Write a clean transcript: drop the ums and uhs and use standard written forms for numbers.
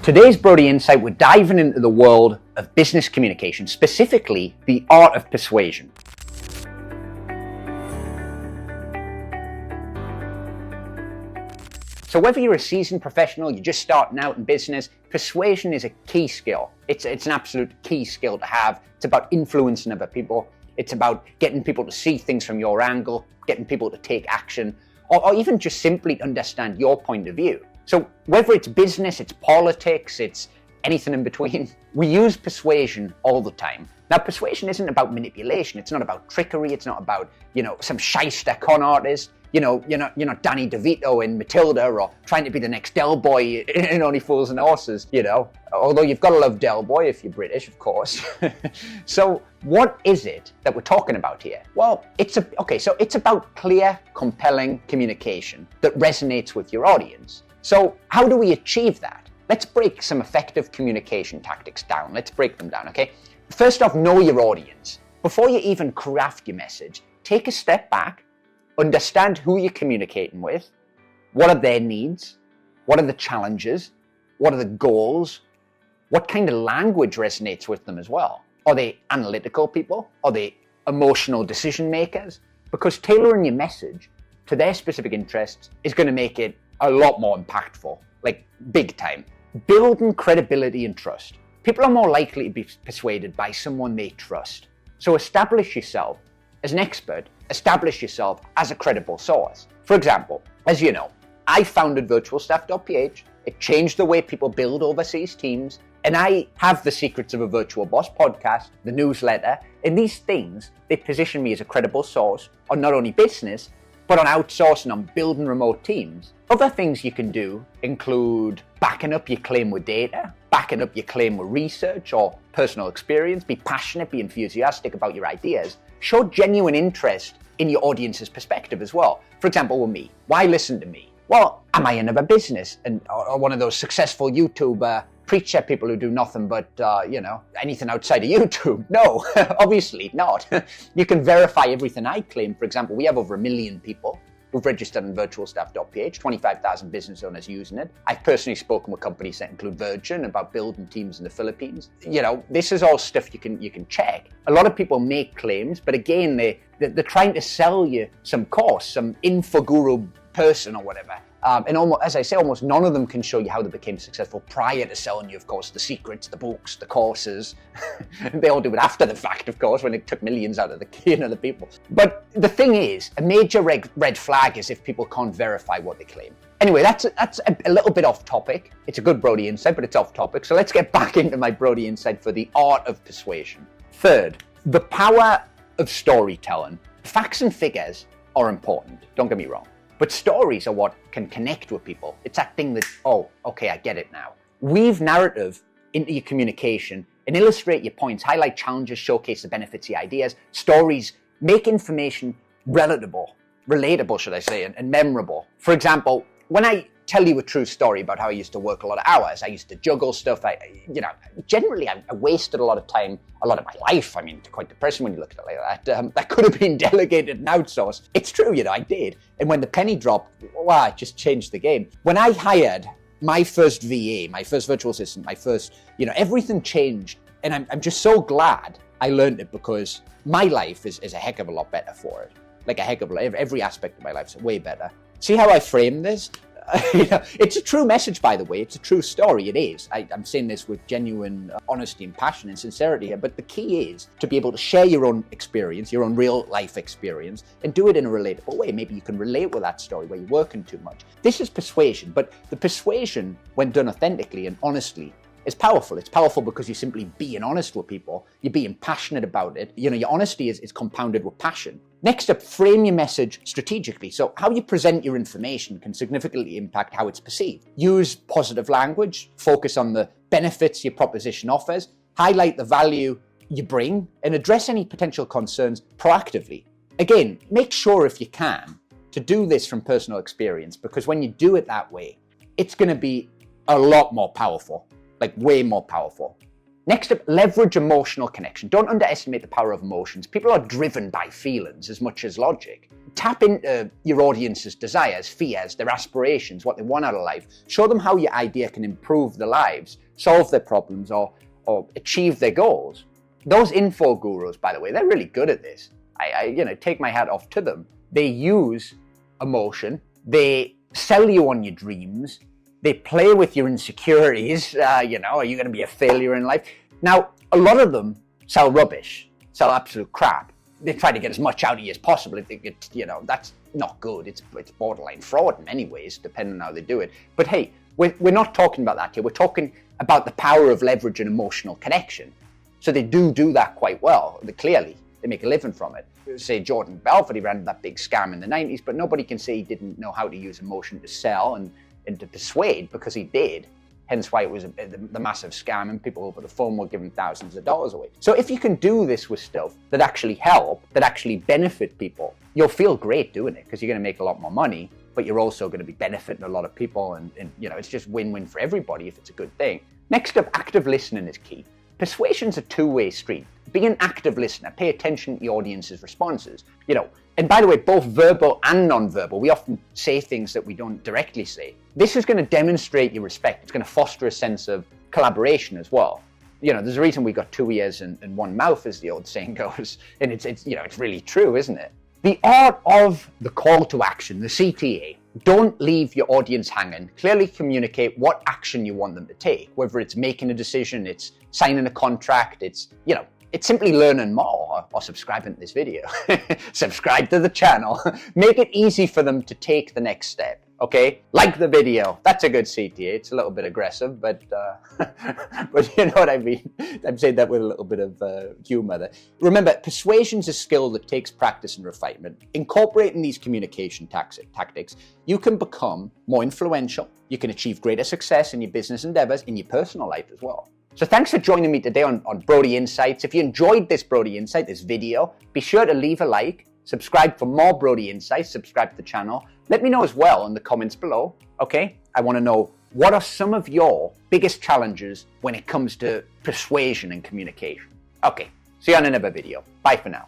Today's Brodie Insight, we're diving into the world of business communication, specifically the art of persuasion. So whether you're a seasoned professional, you're just starting out in business, persuasion is a key skill. It's an absolute key skill to have. It's about influencing other people. It's about getting people to see things from your angle, getting people to take action, or even just simply understand your point of view. So whether it's business, it's politics, it's anything in between, we use persuasion all the time. Now, persuasion isn't about manipulation. It's not about trickery. It's not about, some shyster con artist. You're not Danny DeVito in Matilda or trying to be the next Del Boy in Only Fools and Horses, Although you've got to love Del Boy if you're British, of course. So what is it that we're talking about here? Well, it's about clear, compelling communication that resonates with your audience. So how do we achieve that? Let's break some effective communication tactics down. Let's break them down, okay? First off, know your audience. Before you even craft your message, take a step back, understand who you're communicating with, what are their needs, what are the challenges, what are the goals, what kind of language resonates with them as well. Are they analytical people? Are they emotional decision makers? Because tailoring your message to their specific interests is going to make it a lot more impactful, like big time. Building credibility and trust. People are more likely to be persuaded by someone they trust. So establish yourself as an expert, establish yourself as a credible source. For example, as you know, I founded virtualstaff.ph. It changed the way people build overseas teams. And I have the Secrets of a Virtual Boss podcast, the newsletter, and these things, they position me as a credible source on not only business, but on outsourcing, on building remote teams. Other things you can do include backing up your claim with data, backing up your claim with research or personal experience, be passionate, be enthusiastic about your ideas, show genuine interest in your audience's perspective as well. For example, with me, why listen to me? Well, am I another business or one of those successful YouTuber preacher people who do nothing but, anything outside of YouTube? No, obviously not. You can verify everything I claim. For example, we have over 1 million people who've registered on virtualstaff.ph, 25,000 business owners using it. I've personally spoken with companies that include Virgin about building teams in the Philippines. This is all stuff you can check. A lot of people make claims, but again, they're trying to sell you some course, some infoguru person or whatever. And almost, as I say, almost none of them can show you how they became successful prior to selling you, of course, the secrets, the books, the courses. They all do it after the fact, of course, when it took millions out of the people. But the thing is, a major red flag is if people can't verify what they claim. Anyway, that's a little bit off topic. It's a good Brodie Insight, but it's off topic. So let's get back into my Brodie Insight for the art of persuasion. Third, the power of storytelling. Facts and figures are important, don't get me wrong. But stories are what can connect with people. It's that thing that, I get it now. Weave narrative into your communication and illustrate your points, highlight challenges, showcase the benefits of your ideas. Stories make information relatable, should I say, and memorable. For example, when I tell you a true story about how I used to work a lot of hours, I used to juggle stuff. Generally I wasted a lot of time, a lot of my life. I mean, it's quite depressing when you look at it like that. That could have been delegated and outsourced. It's true, I did. And when the penny dropped, it just changed the game. When I hired my first VA, my first virtual assistant, everything changed. And I'm just so glad I learned it because my life is a heck of a lot better for it. Like a heck of a lot, every aspect of my life is way better. See how I frame this? It's a true message, by the way. It's a true story. It is. I'm saying this with genuine honesty and passion and sincerity here. But the key is to be able to share your own experience, your own real life experience, and do it in a relatable way. Maybe you can relate with that story where you're working too much. This is persuasion. But the persuasion, when done authentically and honestly, is powerful. It's powerful because you're simply being honest with people. You're being passionate about it. Your honesty is compounded with passion. Next up, frame your message strategically. So how you present your information can significantly impact how it's perceived. Use positive language, focus on the benefits your proposition offers, highlight the value you bring, and address any potential concerns proactively. Again, make sure if you can to do this from personal experience, because when you do it that way, it's going to be a lot more powerful, like way more powerful. Next up, leverage emotional connection. Don't underestimate the power of emotions. People are driven by feelings as much as logic. Tap into your audience's desires, fears, their aspirations, what they want out of life. Show them how your idea can improve their lives, solve their problems, or achieve their goals. Those info gurus, by the way, they're really good at this. I take my hat off to them. They use emotion. They sell you on your dreams. They play with your insecurities. Are you going to be a failure in life? Now, a lot of them sell rubbish, sell absolute crap. They try to get as much out of you as possible. If they get, that's not good. It's borderline fraud in many ways, depending on how they do it. But hey, we're not talking about that here. We're talking about the power of leverage and emotional connection. So they do that quite well. Clearly, they make a living from it. Say Jordan Belfort, he ran that big scam in the 90s, but nobody can say he didn't know how to use emotion to sell and to persuade, because he did. Hence why it was the massive scam, and people over the phone were giving thousands of dollars away. So if you can do this with stuff that actually help, that actually benefit people, you'll feel great doing it, because you're going to make a lot more money, but you're also going to be benefiting a lot of people, and it's just win-win for everybody if it's a good thing. Next up, active listening is key. Persuasion's a two-way street. Be an active listener. Pay attention to the audience's responses. And by the way, both verbal and non-verbal, we often say things that we don't directly say. This is going to demonstrate your respect. It's going to foster a sense of collaboration as well. There's a reason we got two ears and one mouth, as the old saying goes. And it's really true, isn't it? The art of the call to action, the CTA. Don't leave your audience hanging. Clearly communicate what action you want them to take, whether it's making a decision, it's signing a contract, it's simply learning more or subscribing to this video. Subscribe to the channel. Make it easy for them to take the next step, okay? Like the video. That's a good CTA. It's a little bit aggressive, but but you know what I mean. I'm saying that with a little bit of humor there. Remember, persuasion's a skill that takes practice and refinement. Incorporating these communication tactics, you can become more influential. You can achieve greater success in your business endeavors, in your personal life as well. So thanks for joining me today on Brodie Insights. If you enjoyed this Brodie Insight, this video, be sure to leave a like, subscribe for more Brodie Insights, subscribe to the channel. Let me know as well in the comments below, okay? I want to know, what are some of your biggest challenges when it comes to persuasion and communication? Okay, see you on another video. Bye for now.